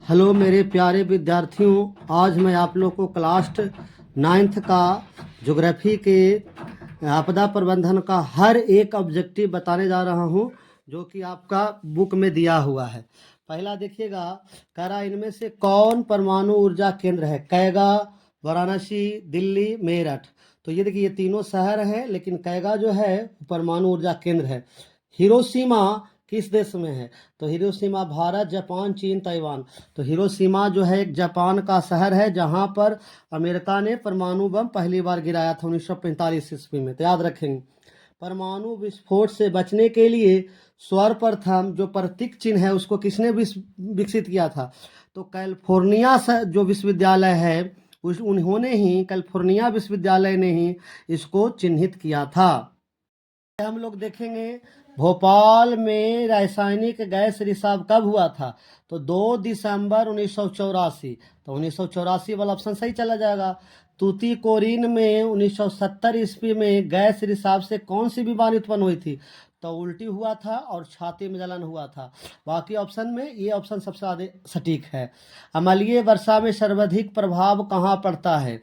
Hello मेरे प्यारे विद्यार्थियों, आज मैं आप लोग को क्लास 9th का ज्योग्राफी के आपदा प्रबंधन का हर एक ऑब्जेक्टिव बताने जा रहा हूं, जो कि आपका बुक में दिया हुआ है। पहला देखिएगा, कह रहा इनमें से कौन परमाणु ऊर्जा केंद्र है? कैगा, वाराणसी, दिल्ली, मेरठ। तो ये देखिए, ये तीनों शहर हैं, लेकिन कैगा जो है परमाणु ऊर्जा केंद्र है। हिरोशिमा किस देश में है? तो हिरोशिमा भारत, जापान, चीन, ताइवान। तो हिरोशिमा जो है एक जापान का शहर है, जहां पर अमेरिका ने परमाणु बम पहली बार गिराया था 1945 ईस्वी में। तो याद रखेंगे, परमाणु विस्फोट से बचने के लिए सर्वप्रथम जो प्रतीक चिन्ह है उसको किसने विकसित किया था? तो कैलिफोर्निया जो विश्वविद्यालय है उन्होंने ही, कैलिफोर्निया विश्वविद्यालय ने ही इसको चिन्हित किया था। हम लोग देखेंगे, भोपाल में रासायनिक गैस रिसाव कब हुआ था? तो 2 दिसंबर 1984। तो 1984 वाला ऑप्शन सही चला जाएगा। तूतीकोरिन में 1970 ईस्वी में गैस रिसाव से कौन सी बीमारी उत्पन्न हुई थी? तो उल्टी हुआ था और छाती में जलन हुआ था। बाकी ऑप्शन में ये ऑप्शन सबसे ज़्यादा सटीक है। अम्लीय वर्षा में सर्वाधिक प्रभाव कहाँ पड़ता है?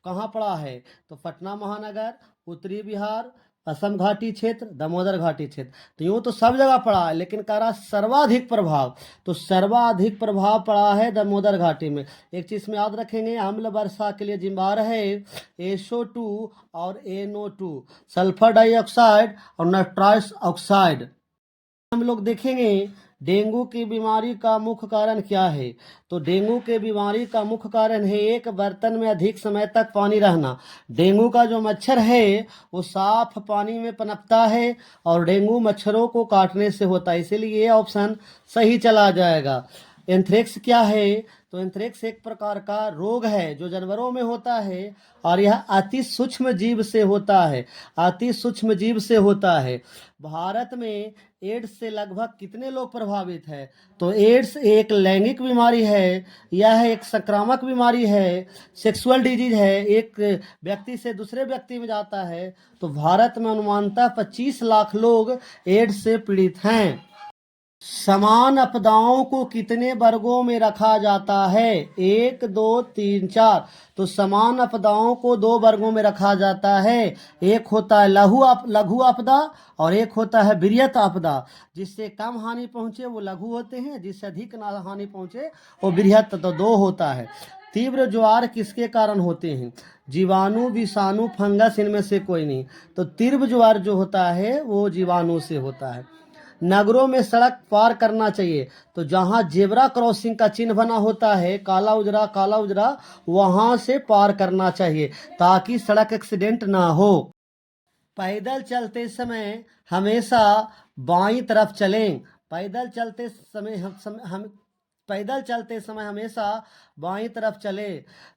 कहाँ पड़ा है? तो पटना महानगर, उत्तरी बिहार, असम घाटी क्षेत्र, दामोदर घाटी क्षेत्र। तो यूँ तो सब जगह पड़ा है, लेकिन कह रहा सर्वाधिक प्रभाव। तो सर्वाधिक प्रभाव पड़ा है दामोदर घाटी में। एक चीज़ में याद रखेंगे, अम्ल वर्षा के लिए जिम्मेदार है SO2 और NO2, सल्फर डाइऑक्साइड और नाइट्रस ऑक्साइड। हम लोग देखेंगे, डेंगू की बीमारी का मुख्य कारण क्या है? तो डेंगू के बीमारी का मुख्य कारण है एक बर्तन में अधिक समय तक पानी रहना। डेंगू का जो मच्छर है वो साफ पानी में पनपता है और डेंगू मच्छरों को काटने से होता है, इसीलिए ये ऑप्शन सही चला जाएगा। एंथ्रेक्स क्या है? तो एंथ्रेक्स एक प्रकार का रोग है जो जानवरों में होता है और यह अति सूक्ष्म जीव से होता है, अति सूक्ष्म जीव से होता है। भारत में एड्स से लगभग कितने लोग प्रभावित हैं? तो एड्स एक लैंगिक बीमारी है, यह एक संक्रामक बीमारी है, सेक्सुअल डिजीज है, एक व्यक्ति से दूसरे व्यक्ति में जाता है। तो भारत में अनुमानतः 25 लाख लोग एड्स से पीड़ित हैं। समान आपदाओं को कितने वर्गों में रखा जाता है? 1, 2, 3, 4। तो समान आपदाओं को 2 वर्गों में रखा जाता है। एक होता है लघु आपदा और एक होता है बृहत आपदा। जिससे कम हानि पहुंचे वो लघु होते हैं, जिससे अधिक हानि पहुंचे वो बृहत। तो 2 होता है। तीव्र ज्वार किसके कारण होते हैं? जीवाणु, विषाणु, फंगस, इनमें से कोई नहीं। तो तीव्र ज्वार जो होता है वो जीवाणु से होता है। नगरों में सड़क पार करना चाहिए, तो जहां जेब्रा क्रॉसिंग का चिन्ह बना होता है, काला उजरा, वहां से पार करना चाहिए ताकि सड़क एक्सीडेंट ना हो। पैदल चलते समय हमेशा बाईं तरफ चलें। पैदल चलते समय हम पैदल चलते समय हमेशा बाईं तरफ चले।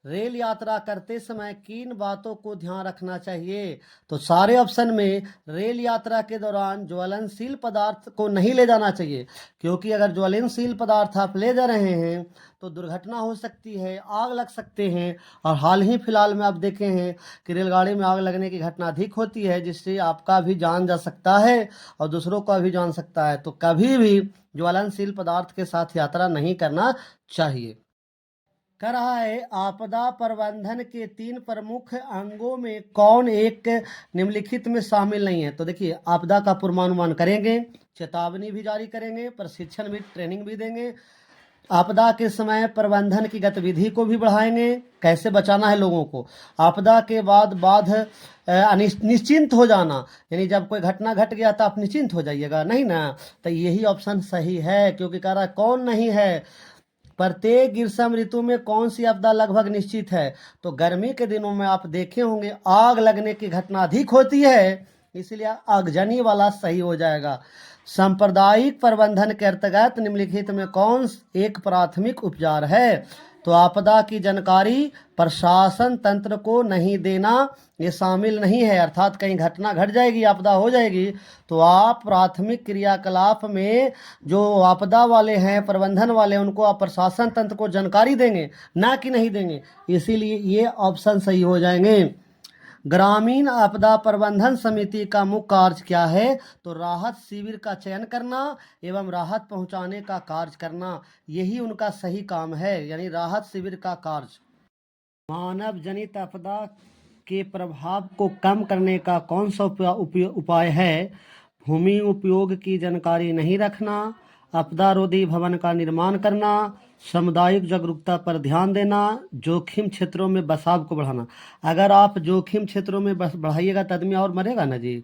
रेल यात्रा करते समय किन बातों को ध्यान रखना चाहिए? तो सारे ऑप्शन में रेल यात्रा के दौरान ज्वलनशील पदार्थ को नहीं ले जाना चाहिए, क्योंकि अगर ज्वलनशील पदार्थ आप ले जा रहे हैं तो दुर्घटना हो सकती है, आग लग सकते हैं। और हाल ही फिलहाल में आप देखे हैं कि रेलगाड़ी में आग लगने की घटना अधिक होती है, जिससे आपका भी जान जा सकता है और दूसरों का भी जान सकता है। तो कभी भी ज्वलनशील पदार्थ के साथ यात्रा नहीं करना चाहिए। कह रहा है, आपदा प्रबंधन के 3 प्रमुख अंगों में कौन एक निम्नलिखित में शामिल नहीं है? तो देखिए, आपदा का पूर्वानुमान करेंगे, चेतावनी भी जारी करेंगे, प्रशिक्षण भी, ट्रेनिंग भी देंगे, आपदा के समय प्रबंधन की गतिविधि को भी बढ़ाएंगे, कैसे बचाना है लोगों को। आपदा के बाद निश्चिंत हो जाना, यानी जब कोई घटना घट गया तो आप निश्चिंत हो जाइएगा, नहीं ना? तो यही ऑप्शन सही है, क्योंकि कह रहा कौन नहीं है। प्रत्येक ग्रीष्म ऋतु में कौन सी आपदा लगभग निश्चित है? तो गर्मी के दिनों में आप देखे होंगे आग लगने की घटना अधिक होती है, इसलिए आगजनी वाला सही हो जाएगा। सांप्रदायिक प्रबंधन के अंतर्गत निम्नलिखित में कौन एक प्राथमिक उपचार है? तो आपदा की जानकारी प्रशासन तंत्र को नहीं देना ये शामिल नहीं है, अर्थात कहीं घटना घट जाएगी, आपदा हो जाएगी, तो आप प्राथमिक क्रियाकलाप में जो आपदा वाले हैं, प्रबंधन वाले, उनको आप प्रशासन तंत्र को जानकारी देंगे, ना कि नहीं देंगे। इसीलिए ये ऑप्शन सही हो जाएंगे। ग्रामीण आपदा प्रबंधन समिति का मुख्य कार्य क्या है? तो राहत शिविर का चयन करना एवं राहत पहुंचाने का कार्य करना, यही उनका सही काम है, यानी राहत शिविर का कार्य। मानव जनित आपदा के प्रभाव को कम करने का कौन सा उपाय है? भूमि उपयोग की जानकारी नहीं रखना, आपदा रोधी भवन का निर्माण करना, सामुदायिक जागरूकता पर ध्यान देना, जोखिम क्षेत्रों में बसाव को बढ़ाना। अगर आप जोखिम क्षेत्रों में बढ़ाइएगा तो आदमी और मरेगा ना जी।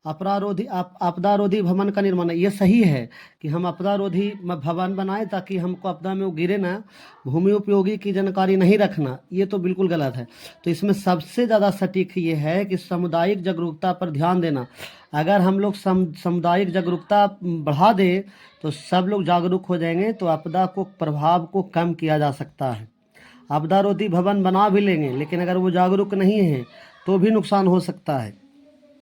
आपदा रोधी भवन का निर्माण, ये सही है कि हम आपदा रोधी भवन बनाएं ताकि हमको आपदा में वो गिरे ना। भूमि उपयोगी की जानकारी नहीं रखना, ये तो बिल्कुल गलत है। तो इसमें सबसे ज़्यादा सटीक ये है कि सामुदायिक जागरूकता पर ध्यान देना। अगर हम लोग सामुदायिक जागरूकता बढ़ा दें तो सब लोग जागरूक हो जाएंगे, तो आपदा को प्रभाव को कम किया जा सकता है। आपदा रोधी भवन बना भी लेंगे, लेकिन अगर वो जागरूक नहीं है तो भी नुकसान हो सकता है।